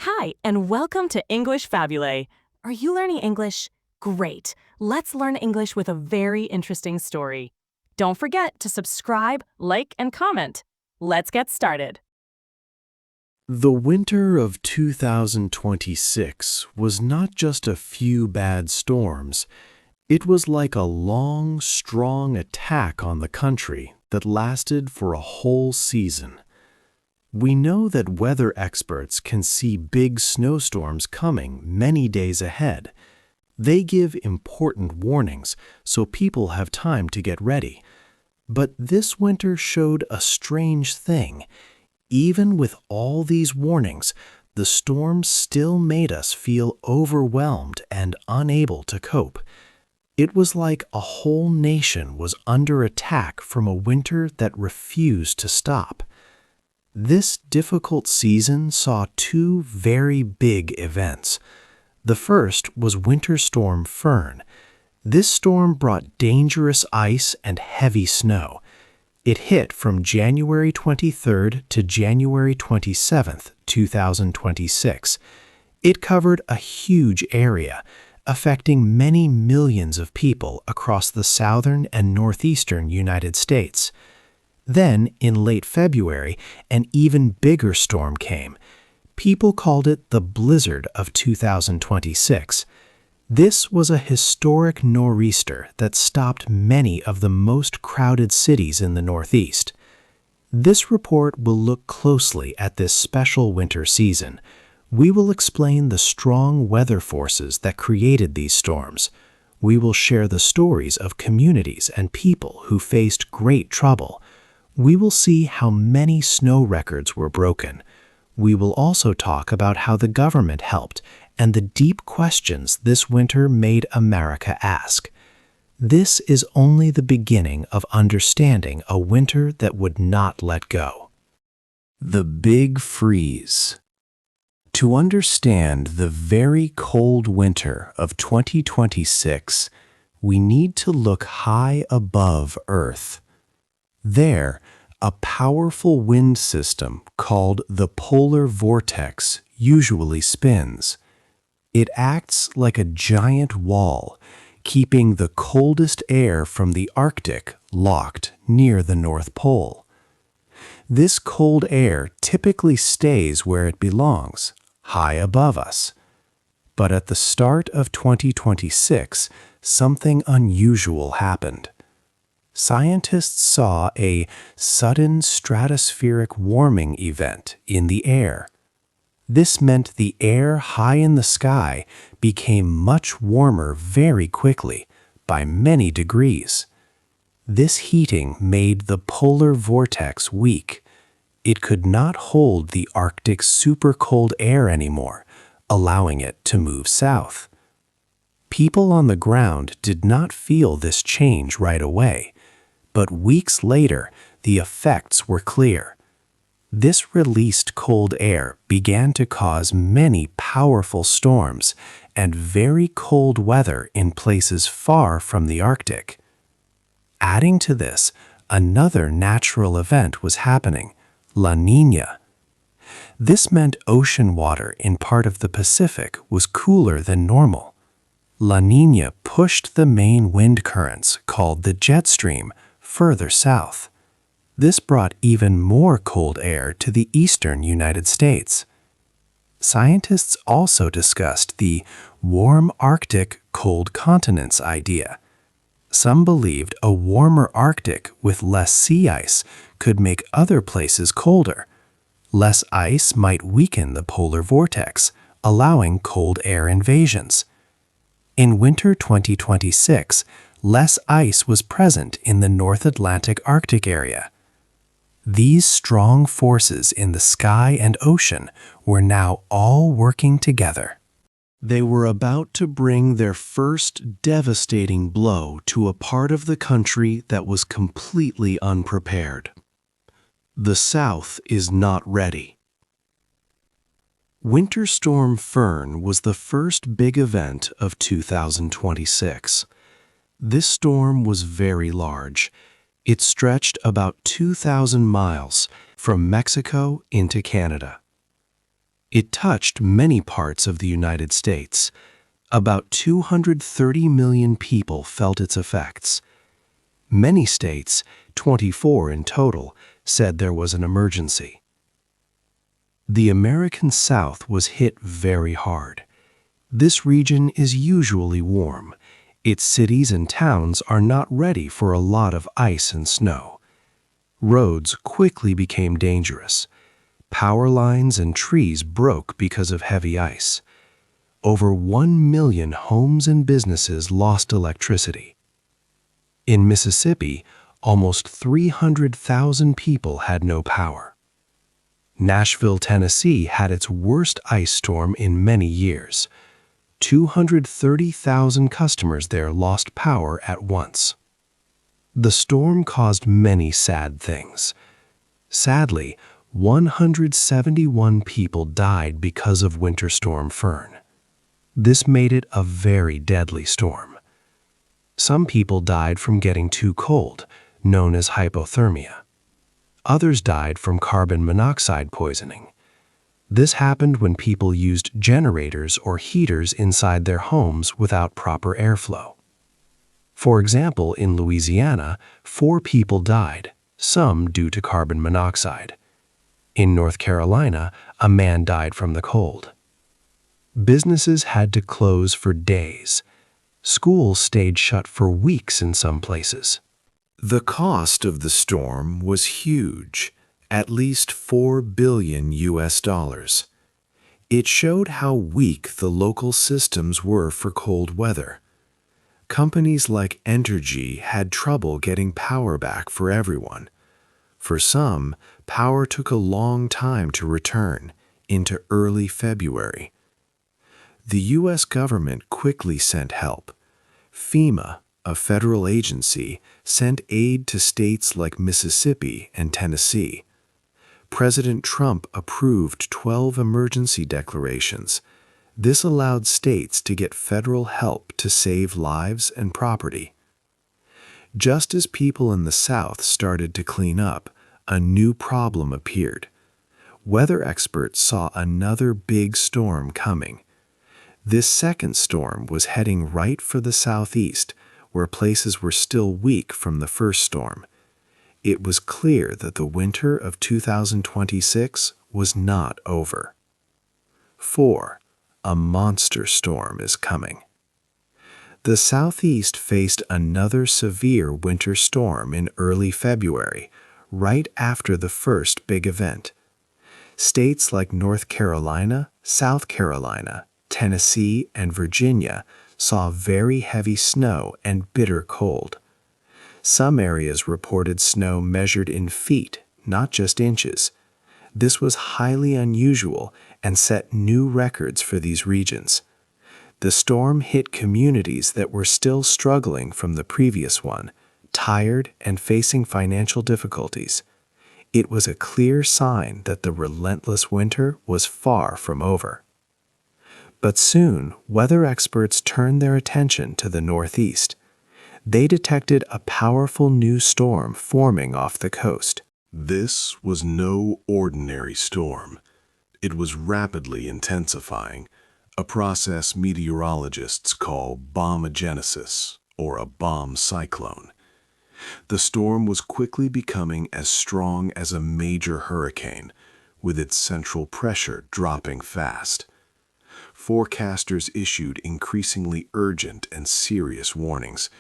Hi, and welcome to English-Fabule. Are you learning English? Great. Let's learn English with a very interesting story. Don't forget to subscribe, like, and comment. Let's get started. The winter of 2026 was not just a few bad storms. It was like a long, strong attack on the country that lasted for a whole season. We know that weather experts can see big snowstorms coming many days ahead. They give important warnings so people have time to get ready. But this winter showed a strange thing. Even with all these warnings, the storm still made us feel overwhelmed and unable to cope. It was like a whole nation was under attack from a winter that refused to stop. This difficult season saw two very big events. The first was Winter Storm Fern. This storm brought dangerous ice and heavy snow. It hit from January 23rd to January 27th, 2026. It covered a huge area, affecting many millions of people across the southern and northeastern United States. Then, in late February, an even bigger storm came. People called it the blizzard of 2026. This was a historic nor'easter that stopped many of the most crowded cities in the Northeast. This report will look closely at this special winter season. We will explain the strong weather forces that created these storms. We will share the stories of communities and people who faced great trouble. We will see how many snow records were broken. We will also talk about how the government helped and the deep questions this winter made America ask. This is only the beginning of understanding a winter that would not let go. The Big Freeze. To understand the very cold winter of 2026, we need to look high above Earth. There, a powerful wind system called the polar vortex usually spins. It acts like a giant wall, keeping the coldest air from the Arctic locked near the North Pole. This cold air typically stays where it belongs, high above us. But at the start of 2026, something unusual happened. Scientists saw a sudden stratospheric warming event in the air. This meant the air high in the sky became much warmer very quickly, by many degrees. This heating made the polar vortex weak. It could not hold the Arctic's super cold air anymore, allowing it to move south. People on the ground did not feel this change right away. But weeks later, the effects were clear. This released cold air began to cause many powerful storms and very cold weather in places far from the Arctic. Adding to this, another natural event was happening, La Niña. This meant ocean water in part of the Pacific was cooler than normal. La Niña pushed the main wind currents, called the jet stream, further south. This brought even more cold air to the eastern United States. Scientists also discussed the warm Arctic, cold continents idea. Some believed a warmer Arctic with less sea ice could make other places colder. Less ice might weaken the polar vortex, allowing cold air invasions. In winter 2026, less ice was present in the North Atlantic Arctic area. These strong forces in the sky and ocean were now all working together. They were about to bring their first devastating blow to a part of the country that was completely unprepared. The South is not ready. Winter Storm Fern was the first big event of 2026. This storm was very large. It stretched about 2,000 miles from Mexico into Canada. It touched many parts of the United States. About 230 million people felt its effects. Many states, 24 in total, said there was an emergency. The American South was hit very hard. This region is usually warm. Its cities and towns are not ready for a lot of ice and snow. Roads quickly became dangerous. Power lines and trees broke because of heavy ice. Over 1 million homes and businesses lost electricity. In Mississippi, almost 300,000 people had no power. Nashville, Tennessee had its worst ice storm in many years. 230,000 customers there lost power at once. The storm caused many sad things. Sadly, 171 people died because of Winter Storm Fern. This made it a very deadly storm. Some people died from getting too cold, known as hypothermia. Others died from carbon monoxide poisoning. This happened when people used generators or heaters inside their homes without proper airflow. For example, in Louisiana, 4 people died, some due to carbon monoxide. In North Carolina, a man died from the cold. Businesses had to close for days. Schools stayed shut for weeks in some places. The cost of the storm was huge, at least $4 billion. It showed how weak the local systems were for cold weather. Companies like Entergy had trouble getting power back for everyone. For some, power took a long time to return, into early February. The U.S. government quickly sent help. FEMA, a federal agency, sent aid to states like Mississippi and Tennessee. President Trump approved 12 emergency declarations. This allowed states to get federal help to save lives and property. Just as people in the South started to clean up, a new problem appeared. Weather experts saw another big storm coming. This second storm was heading right for the southeast, where places were still weak from the first storm. It was clear that the winter of 2026 was not over. 4. A monster storm is coming. The southeast faced another severe winter storm in early February, right after the first big event. States like North Carolina, South Carolina, Tennessee, and Virginia saw very heavy snow and bitter cold. Some areas reported snow measured in feet, not just inches. This was highly unusual and set new records for these regions. The storm hit communities that were still struggling from the previous one, tired and facing financial difficulties. It was a clear sign that the relentless winter was far from over. But soon, weather experts turned their attention to the Northeast. They detected a powerful new storm forming off the coast. This was no ordinary storm. It was rapidly intensifying, a process meteorologists call bombogenesis, or a bomb cyclone. The storm was quickly becoming as strong as a major hurricane, with its central pressure dropping fast. Forecasters issued increasingly urgent and serious warnings.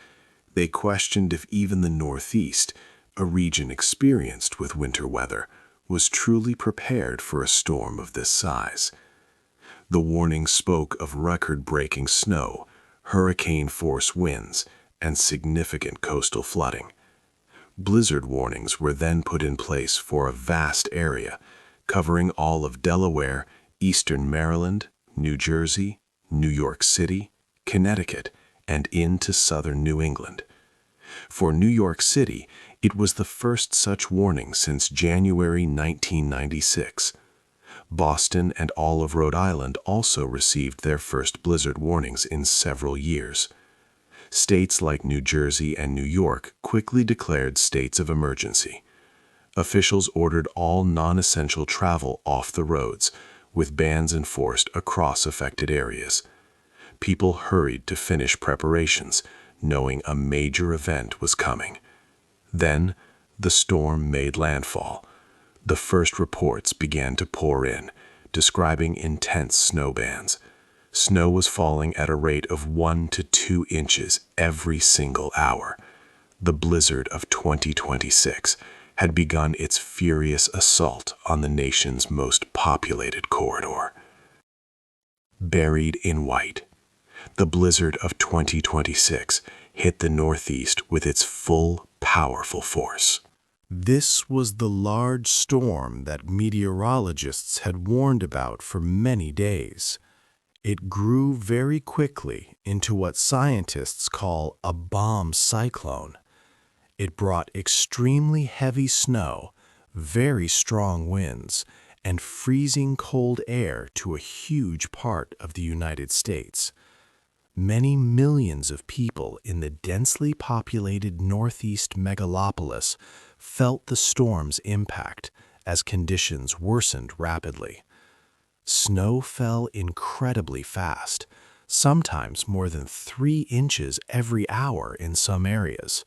They questioned if even the Northeast, a region experienced with winter weather, was truly prepared for a storm of this size. The warning spoke of record-breaking snow, hurricane-force winds, and significant coastal flooding. Blizzard warnings were then put in place for a vast area, covering all of Delaware, eastern Maryland, New Jersey, New York City, Connecticut, and into southern New England. For New York City, it was the first such warning since January 1996. Boston and all of Rhode Island also received their first blizzard warnings in several years. States like New Jersey and New York quickly declared states of emergency. Officials ordered all non-essential travel off the roads, with bans enforced across affected areas. People hurried to finish preparations, knowing a major event was coming. Then, the storm made landfall. The first reports began to pour in, describing intense snow bands. Snow was falling at a rate of 1 to 2 inches every single hour. The blizzard of 2026 had begun its furious assault on the nation's most populated corridor. Buried in white, the blizzard of 2026 hit the Northeast with its full, powerful force. This was the large storm that meteorologists had warned about for many days. It grew very quickly into what scientists call a bomb cyclone. It brought extremely heavy snow, very strong winds, and freezing cold air to a huge part of the United States. Many millions of people in the densely populated Northeast megalopolis felt the storm's impact as conditions worsened rapidly. Snow fell incredibly fast, sometimes more than 3 inches every hour in some areas.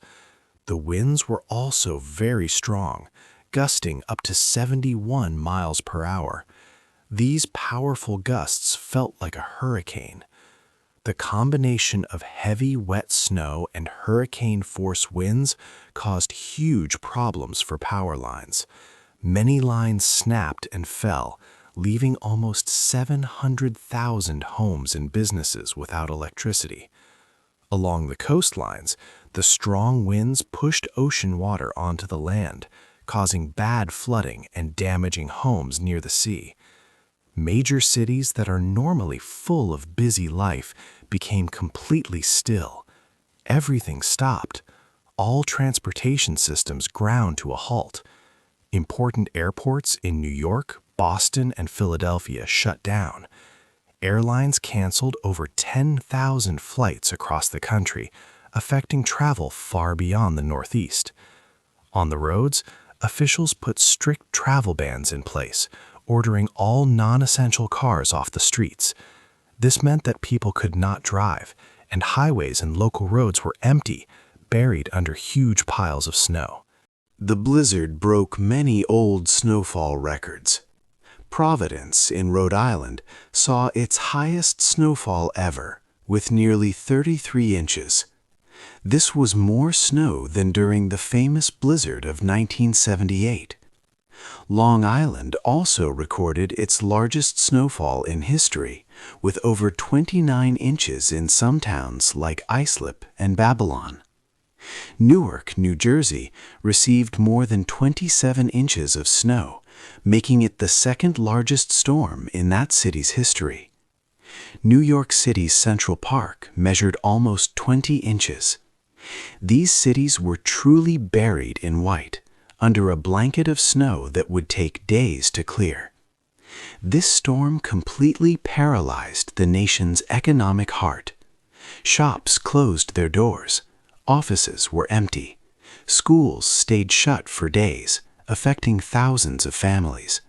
The winds were also very strong, gusting up to 71 miles per hour. These powerful gusts felt like a hurricane. The combination of heavy, wet snow and hurricane-force winds caused huge problems for power lines. Many lines snapped and fell, leaving almost 700,000 homes and businesses without electricity. Along the coastlines, the strong winds pushed ocean water onto the land, causing bad flooding and damaging homes near the sea. Major cities that are normally full of busy life became completely still. Everything stopped. All transportation systems ground to a halt. Important airports in New York, Boston, and Philadelphia shut down. Airlines canceled over 10,000 flights across the country, affecting travel far beyond the Northeast. On the roads, officials put strict travel bans in place, ordering all non-essential cars off the streets. This meant that people could not drive, and highways and local roads were empty, buried under huge piles of snow. The blizzard broke many old snowfall records. Providence in Rhode Island saw its highest snowfall ever, with nearly 33 inches. This was more snow than during the famous blizzard of 1978. Long Island also recorded its largest snowfall in history, with over 29 inches in some towns like Islip and Babylon. Newark, New Jersey, received more than 27 inches of snow, making it the second largest storm in that city's history. New York City's Central Park measured almost 20 inches. These cities were truly buried in white, under a blanket of snow that would take days to clear. This storm completely paralyzed the nation's economic heart. Shops closed their doors. Offices were empty. Schools stayed shut for days, affecting thousands of families.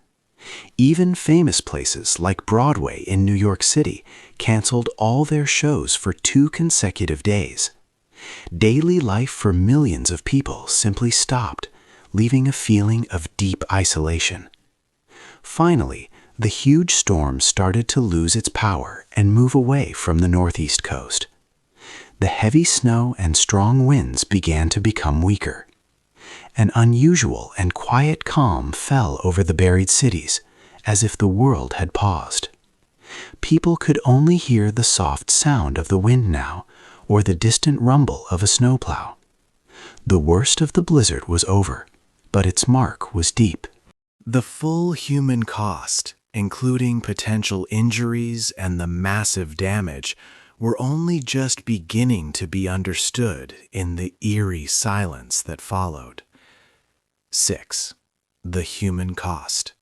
Even famous places like Broadway in New York City canceled all their shows for 2 consecutive days. Daily life for millions of people simply stopped, leaving a feeling of deep isolation. Finally, the huge storm started to lose its power and move away from the northeast coast. The heavy snow and strong winds began to become weaker. An unusual and quiet calm fell over the buried cities, as if the world had paused. People could only hear the soft sound of the wind now, or the distant rumble of a snowplow. The worst of the blizzard was over, but its mark was deep. The full human cost, including potential injuries and the massive damage, were only just beginning to be understood in the eerie silence that followed. 6. The human cost.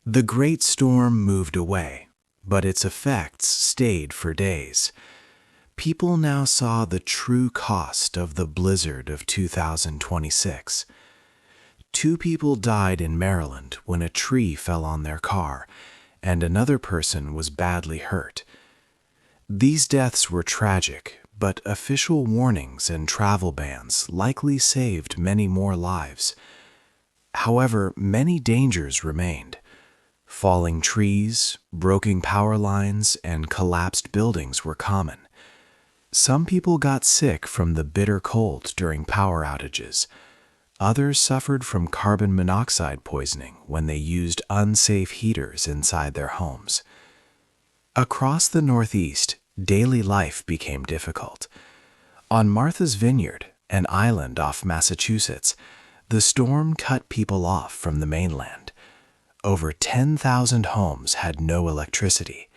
The great storm moved away, but its effects stayed for days. People now saw the true cost of the blizzard of 2026. 2 people died in Maryland when a tree fell on their car, and another person was badly hurt. These deaths were tragic, but official warnings and travel bans likely saved many more lives. However, many dangers remained. Falling trees, broken power lines, and collapsed buildings were common. Some people got sick from the bitter cold during power outages. Others suffered from carbon monoxide poisoning when they used unsafe heaters inside their homes. Across the Northeast, daily life became difficult. On Martha's Vineyard, an island off Massachusetts, the storm cut people off from the mainland. Over 10,000 homes had no electricity.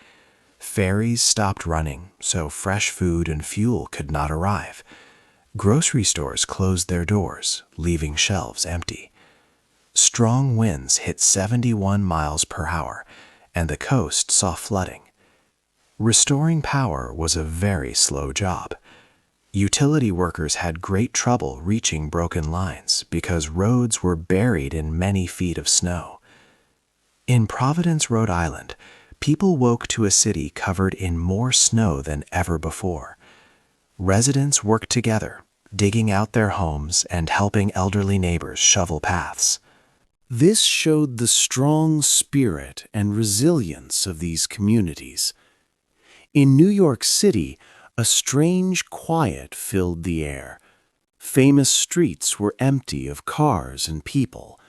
Ferries stopped running, so fresh food and fuel could not arrive. Grocery stores closed their doors, leaving shelves empty. Strong winds hit 71 miles per hour, and the coast saw flooding. Restoring power was a very slow job. Utility workers had great trouble reaching broken lines because roads were buried in many feet of snow. In Providence, Rhode Island, people woke to a city covered in more snow than ever before. Residents worked together, digging out their homes and helping elderly neighbors shovel paths. This showed the strong spirit and resilience of these communities. In New York City, a strange quiet filled the air. Famous streets were empty of cars and people.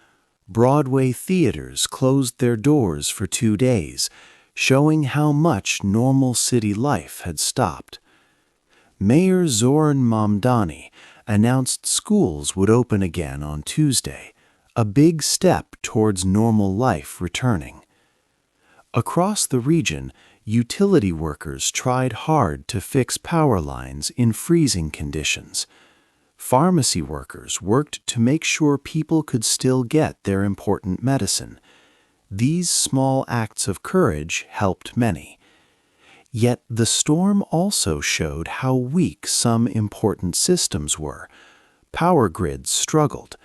Broadway theaters closed their doors for 2 days, showing how much normal city life had stopped. Mayor Zoran Mamdani announced schools would open again on Tuesday, a big step towards normal life returning. Across the region, utility workers tried hard to fix power lines in freezing conditions. Pharmacy workers worked to make sure people could still get their important medicine. These small acts of courage helped many. Yet the storm also showed how weak some important systems were. Power grids struggled.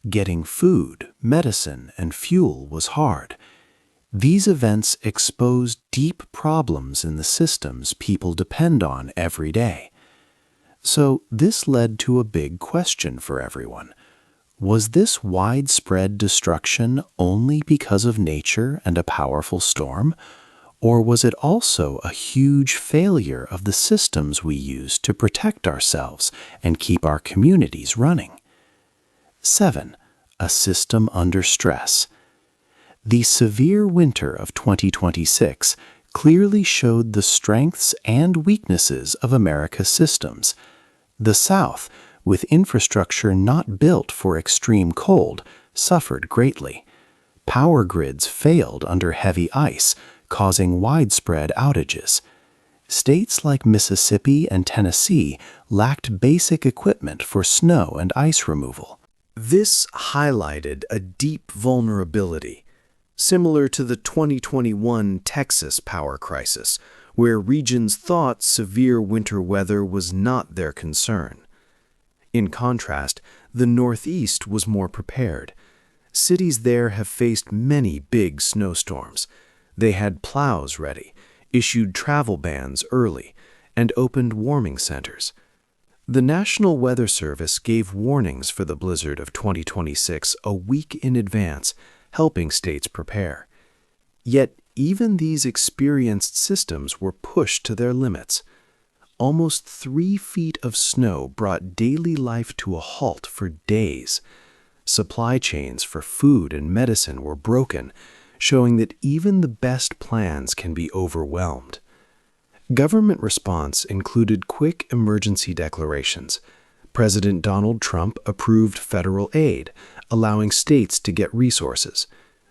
Getting food, medicine, and fuel was hard. These events exposed deep problems in the systems people depend on every day. So this led to a big question for everyone. Was this widespread destruction only because of nature and a powerful storm? Or was it also a huge failure of the systems we use to protect ourselves and keep our communities running? 7. A system under stress. The severe winter of 2026 clearly showed the strengths and weaknesses of America's systems. The South, with infrastructure not built for extreme cold, suffered greatly. Power grids failed under heavy ice, causing widespread outages. States like Mississippi and Tennessee lacked basic equipment for snow and ice removal. This highlighted a deep vulnerability, similar to the 2021 Texas power crisis, where regions thought severe winter weather was not their concern. In contrast, the Northeast was more prepared. Cities there have faced many big snowstorms. They had plows ready, issued travel bans early, and opened warming centers. The National Weather Service gave warnings for the blizzard of 2026 a week in advance, helping states prepare. Yet, even these experienced systems were pushed to their limits. Almost 3 feet of snow brought daily life to a halt for days. Supply chains for food and medicine were broken, showing that even the best plans can be overwhelmed. Government response included quick emergency declarations. President Donald Trump approved federal aid, allowing states to get resources.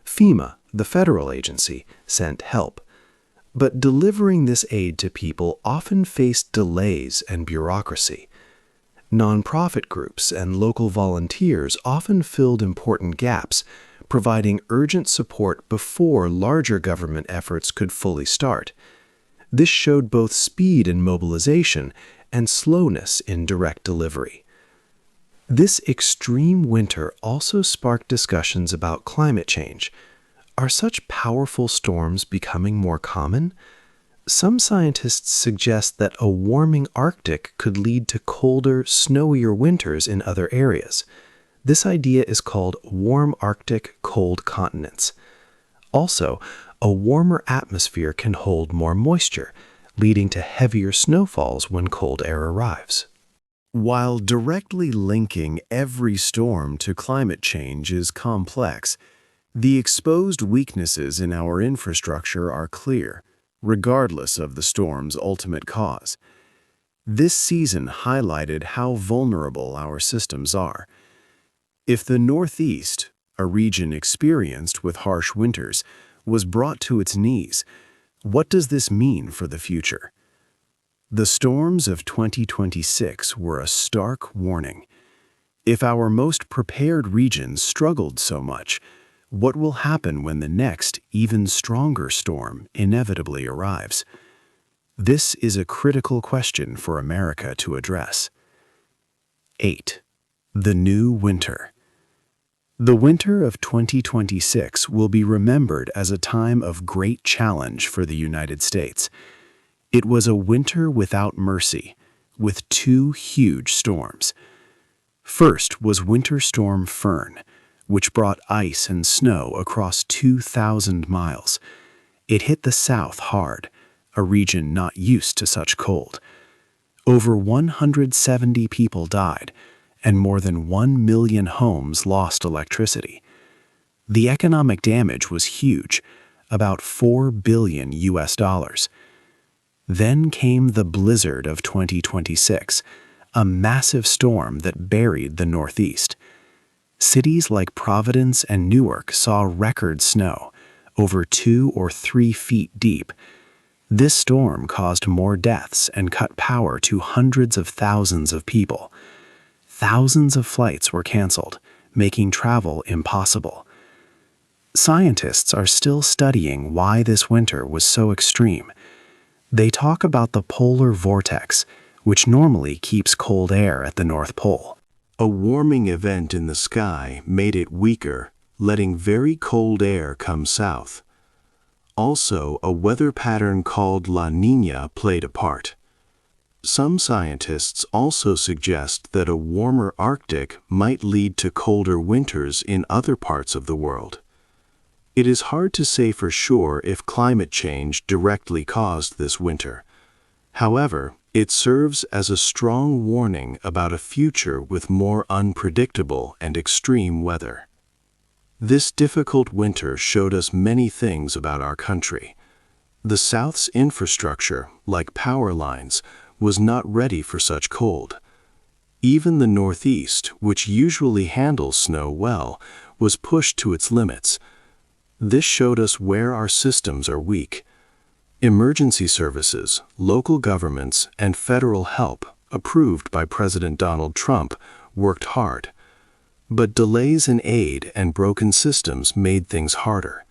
FEMA, the federal agency, sent help. But delivering this aid to people often faced delays and bureaucracy. Nonprofit groups and local volunteers often filled important gaps, providing urgent support before larger government efforts could fully start. This showed both speed in mobilization and slowness in direct delivery. This extreme winter also sparked discussions about climate change. Are such powerful storms becoming more common? Some scientists suggest that a warming Arctic could lead to colder, snowier winters in other areas. This idea is called warm Arctic, cold continents. Also, a warmer atmosphere can hold more moisture, leading to heavier snowfalls when cold air arrives. While directly linking every storm to climate change is complex, the exposed weaknesses in our infrastructure are clear, regardless of the storm's ultimate cause. This season highlighted how vulnerable our systems are. If the Northeast, a region experienced with harsh winters, was brought to its knees, what does this mean for the future? The storms of 2026 were a stark warning. If our most prepared regions struggled so much, what will happen when the next, even stronger storm inevitably arrives? This is a critical question for America to address. 8. The new winter. The winter of 2026 will be remembered as a time of great challenge for the United States. It was a winter without mercy, with two huge storms. First was Winter Storm Fern, which brought ice and snow across 2,000 miles. It hit the South hard, a region not used to such cold. Over 170 people died, and more than 1 million homes lost electricity. The economic damage was huge, about $4 billion. Then came the blizzard of 2026, a massive storm that buried the Northeast. Cities like Providence and Newark saw record snow, over 2 or 3 feet deep. This storm caused more deaths and cut power to hundreds of thousands of people. Thousands of flights were canceled, making travel impossible. Scientists are still studying why this winter was so extreme. They talk about the polar vortex, which normally keeps cold air at the North Pole. A warming event in the sky made it weaker, letting very cold air come south. Also, a weather pattern called La Niña played a part. Some scientists also suggest that a warmer Arctic might lead to colder winters in other parts of the world. It is hard to say for sure if climate change directly caused this winter. However, it serves as a strong warning about a future with more unpredictable and extreme weather. This difficult winter showed us many things about our country. The South's infrastructure, like power lines, was not ready for such cold. Even the Northeast, which usually handles snow well, was pushed to its limits. This showed us where our systems are weak. Emergency services, local governments, and federal help, approved by President Donald Trump, worked hard. But delays in aid and broken systems made things harder.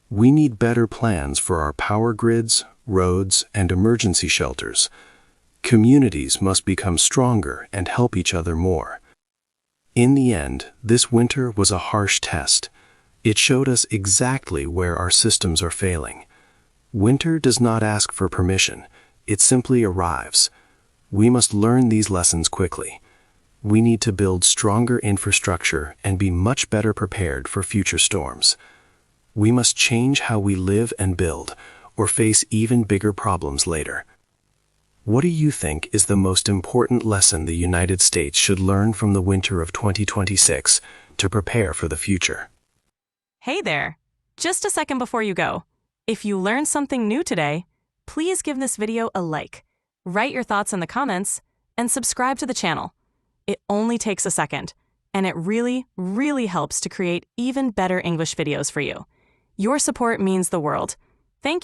We need better plans for our power grids, roads, and emergency shelters. Communities must become stronger and help each other more. In the end, this winter was a harsh test. It showed us exactly where our systems are failing. Winter does not ask for permission. It simply arrives. We must learn these lessons quickly. We need to build stronger infrastructure and be much better prepared for future storms. We must change how we live and build, or face even bigger problems later. What do you think is the most important lesson the United States should learn from the winter of 2026 to prepare for the future? Hey there! Just a second before you go. If you learned something new today, please give this video a like, write your thoughts in the comments, and subscribe to the channel. It only takes a second, and it really, really helps to create even better English videos for you. Your support means the world. Thank you.